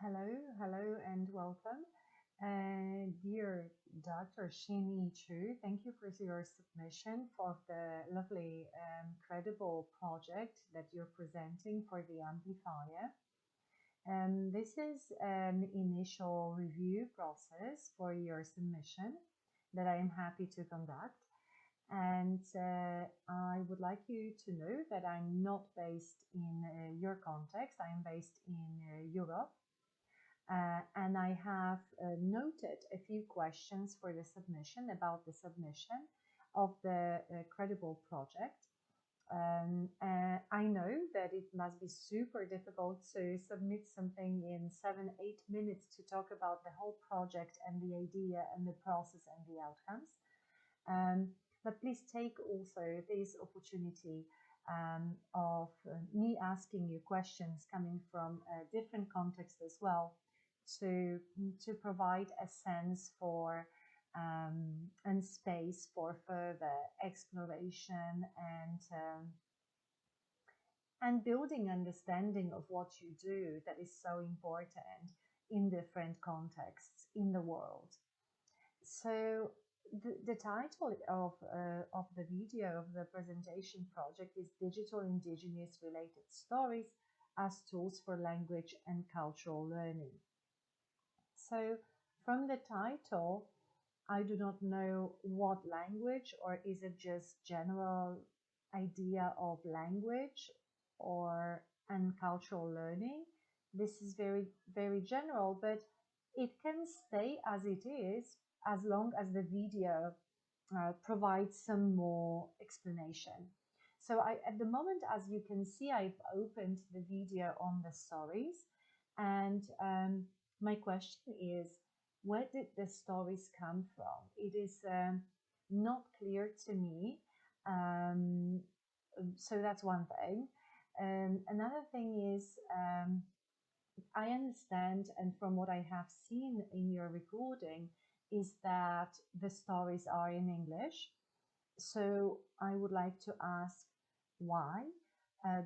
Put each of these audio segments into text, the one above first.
Hello, and welcome. Dear Dr. Shin Chu, thank you for your submission for the lovely, credible project that you're presenting for the amplifier. This is an initial review process for your submission that I am happy to conduct. And I would like you to know that I'm not based in your context. I'm based in Europe. And I have noted a few questions for the submission about the submission of the credible project. I know that it must be super difficult to submit something in 7-8 minutes to talk about the whole project and the idea and the process and the outcomes. But please take also this opportunity of me asking you questions coming from a different context as well to provide a sense for and space for further exploration and building understanding of what you do that is so important in different contexts in the world. So the title of the video of the presentation project is Digital Indigenous-Related Stories as Tools for Language and Cultural Learning. So from the title, I do not know what language, or is it just general idea of language and cultural learning. This is very, very general, but it can stay as it is as long as the video provides some more explanation. So at the moment, as you can see, I've opened the video on the stories, and my question is, where did the stories come from? It is not clear to me. So that's one thing. Another thing is, I understand, and from what I have seen in your recording, is that the stories are in English. So I would like to ask why,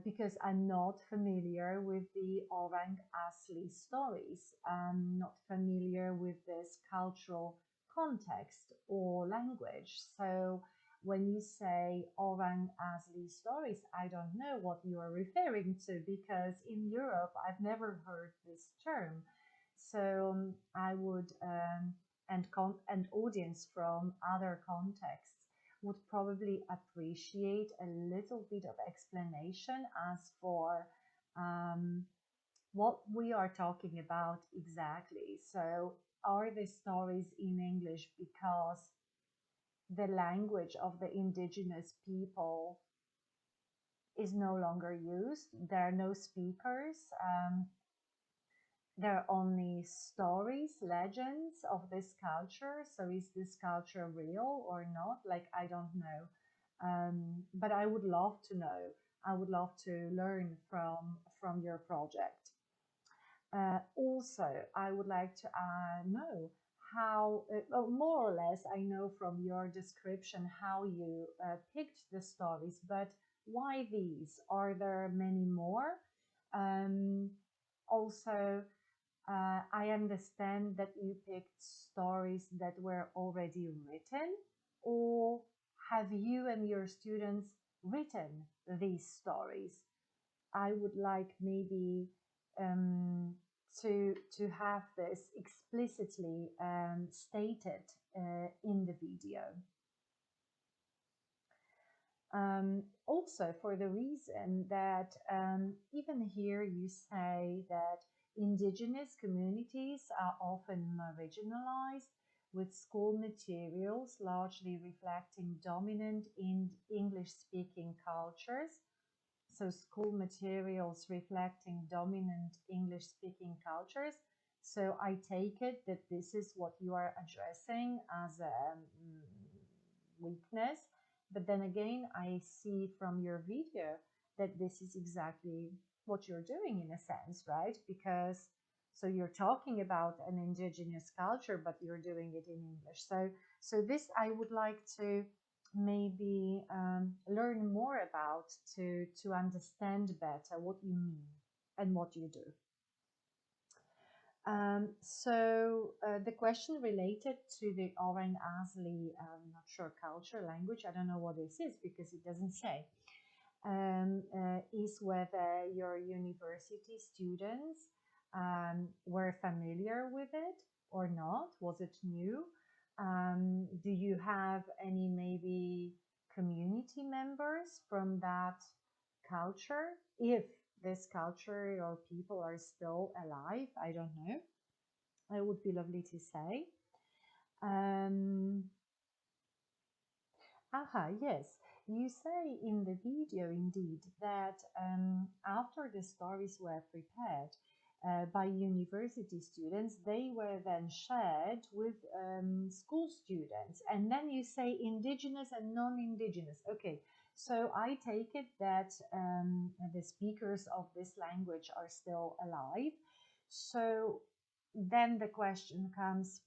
because I'm not familiar with the Orang Asli stories. I'm not familiar with this cultural context or language. So when you say Orang Asli stories, I don't know what you are referring to, because in Europe I've never heard this term. So I would, and audience from other contexts would probably appreciate a little bit of explanation as for what we are talking about exactly. So are the stories in English because the language of the indigenous people is no longer used? There are no speakers. There are only stories, legends of this culture. So is this culture real or not? Like, I don't know. But I would love to know. I would love to learn from your project. Also, I would like to know how, more or less, I know from your description how you picked the stories, but why these? Are there many more? Also, I understand that you picked stories that were already written, or have you and your students written these stories? I would like maybe to have this explicitly stated in the video. Also, for the reason that even here you say that indigenous communities are often marginalized, with school materials largely reflecting dominant in English-speaking cultures. So school materials reflecting dominant English-speaking cultures. So I take it that this is what you are addressing as a weakness. But then again, I see from your video that this is exactly what you're doing in a sense, right? Because so you're talking about an indigenous culture, but you're doing it in English. So this I would like to maybe learn more about to understand better what you mean and what you do. The question related to the Oren Asli, not sure, culture, language, I don't know what this is because it doesn't say, is whether your university students were familiar with it or not. Was it new? Do you have any maybe community members from that culture? If this culture or people are still alive, I don't know. It would be lovely to say. Um, yes. You say in the video indeed that after the stories were prepared by university students, they were then shared with school students. And then you say indigenous and non-indigenous. Okay, so I take it that the speakers of this language are still alive. So then the question comes,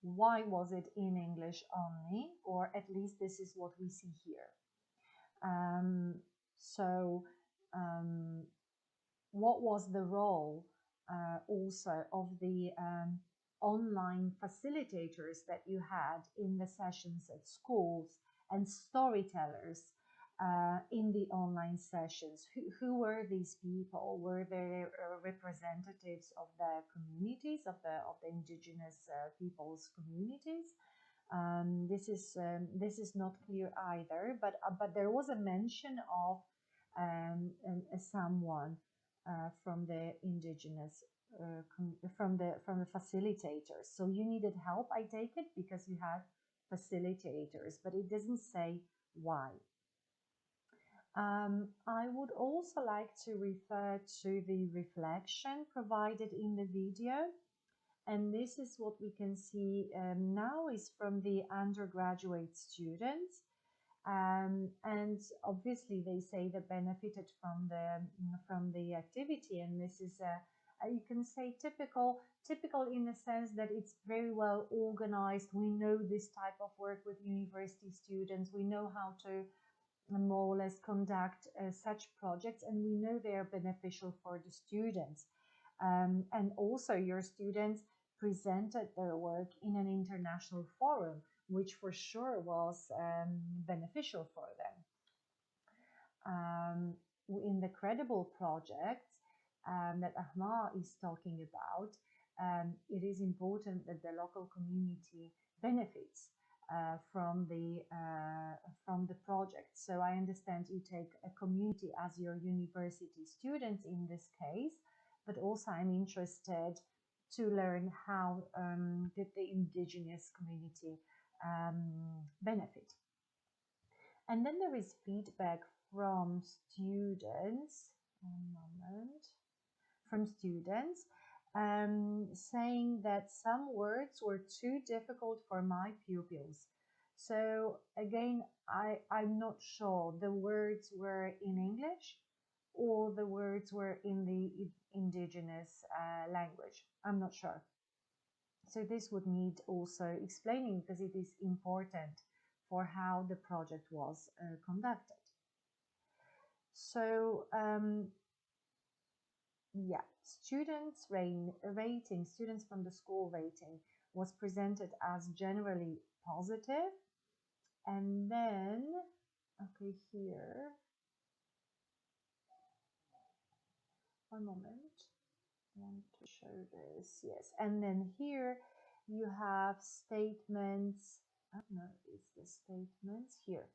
why was it in English only? Or at least this is what we see here. Um, so, um, what was the role also of the online facilitators that you had in the sessions at schools and storytellers in the online sessions? Who were these people? Were they representatives of the communities, of the indigenous people's communities? This is not clear either, but there was a mention of someone from the indigenous from the facilitators. So you needed help, I take it, because you had facilitators, but it doesn't say why. I would also like to refer to the reflection provided in the video. And this is what we can see now is from the undergraduate students. And obviously they say they benefited from the activity, and this is you can say typical in the sense that it's very well organized. We know this type of work with university students. We know how to more or less conduct such projects, and we know they are beneficial for the students. And also your students presented their work in an international forum, which for sure was beneficial for them. In the Credible project that Ahmar is talking about, it is important that the local community benefits from the project. So I understand you take a community as your university students in this case, but also I'm interested to learn how did the indigenous community benefit. And then there is feedback from students. One moment. From students saying that some words were too difficult for my pupils. So again, I'm not sure the words were in English or the words were in the indigenous language. I'm not sure. So this would need also explaining because it is important for how the project was conducted. So yeah, students rating, students from the school rating was presented as generally positive. And then, okay, here, one moment, I want to show this, yes. And then here you have statements, I don't know, it's the statements here.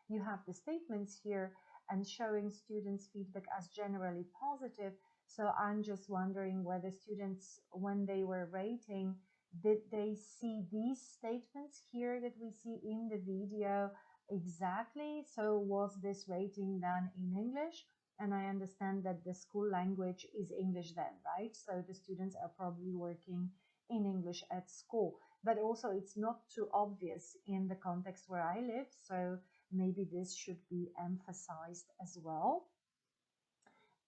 You have the statements here and showing students' feedback as generally positive. So I'm just wondering whether students, when they were rating, did they see these statements here that we see in the video exactly? So was this rating done in English? And I understand that the school language is English then, right? So the students are probably working in English at school. But also it's not too obvious in the context where I live. So maybe this should be emphasized as well.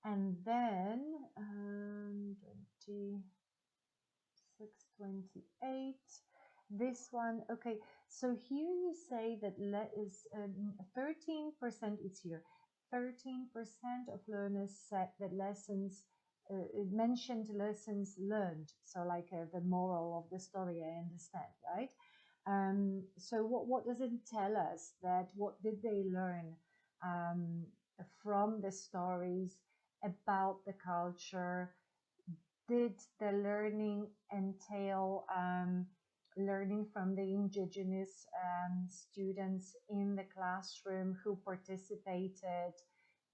And then 2628, this one, okay. So here you say that 13% is here. 13% of learners said that lessons it mentioned lessons learned, so like the moral of the story, I understand, right? So what does it tell us? That what did they learn um, from the stories about the culture? Did the learning entail learning from the indigenous students in the classroom who participated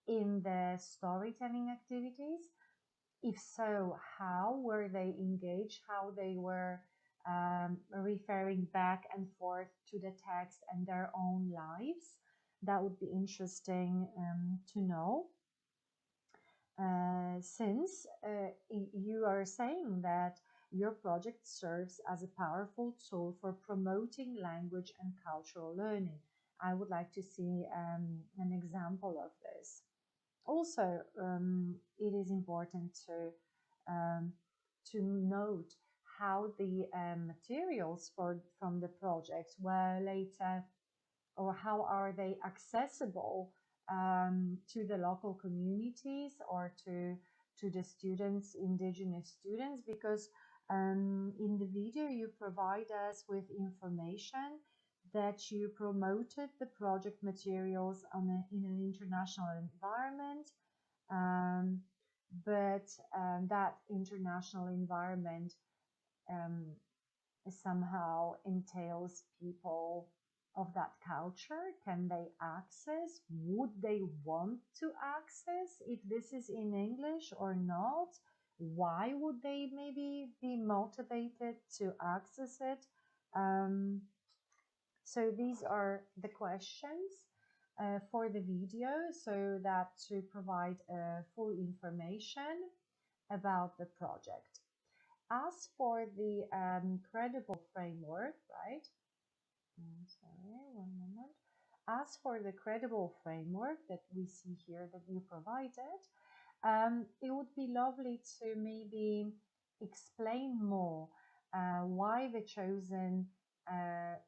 in the storytelling activities? If so, how were they engaged? How they were referring back and forth to the text and their own lives? That would be interesting to know. Since you are saying that your project serves as a powerful tool for promoting language and cultural learning. I would like to see an example of this. Also, it is important um, to note how the materials from the project were later, or how are they accessible to the local communities or to the students, indigenous students, because in the video you provide us with information that you promoted the project materials in an international environment, um, but that international environment um, somehow entails people of that culture. Can they access? Would they want to access if this is in English or not? Why would they maybe be motivated to access it? So these are the questions for the video, so that to provide full information about the project. As for the credible framework, right? Sorry, one moment. As for the credible framework that we see here that you provided, it would be lovely to maybe explain more why the chosen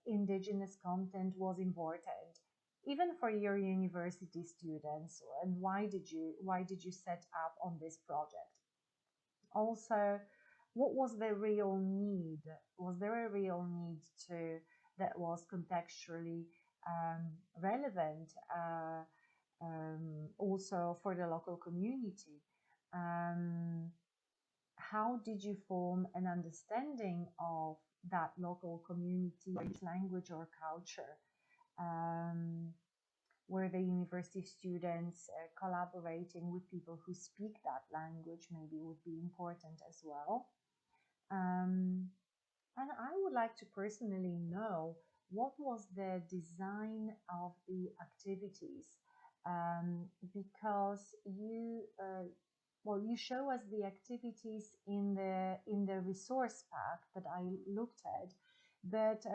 indigenous content was important, even for your university students, and why did you set up on this project? Also, what was the real need? Was there a real need to that was contextually relevant, also for the local community? How did you form an understanding of that local community, its language or culture? Were the university students collaborating with people who speak that language? Maybe would be important as well. And I would like to personally know what was the design of the activities, because you show us the activities in the resource pack that I looked at, but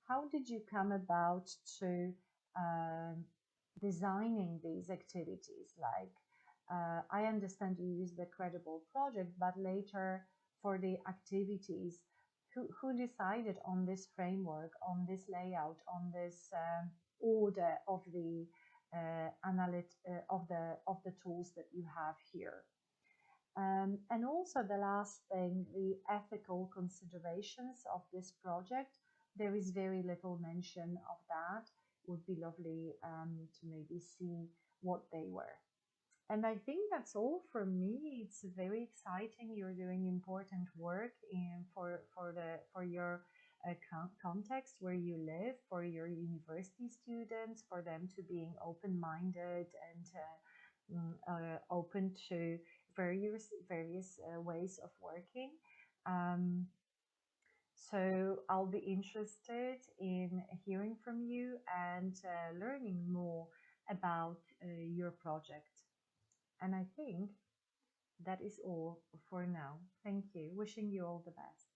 how did you come about to um, designing these activities? Like, I understand you use the Credible project, but later for the activities, who decided on this framework, on this layout, on this order of the of the tools that you have here? And also the last thing, the ethical considerations of this project. There is very little mention of that. Would be lovely to maybe see what they were. And I think that's all from me. It's very exciting. You're doing important work for your context where you live, for your university students, for them to being open-minded and open to various ways of working. So I'll be interested in hearing from you and learning more about your project. And I think that is all for now. Thank you. Wishing you all the best.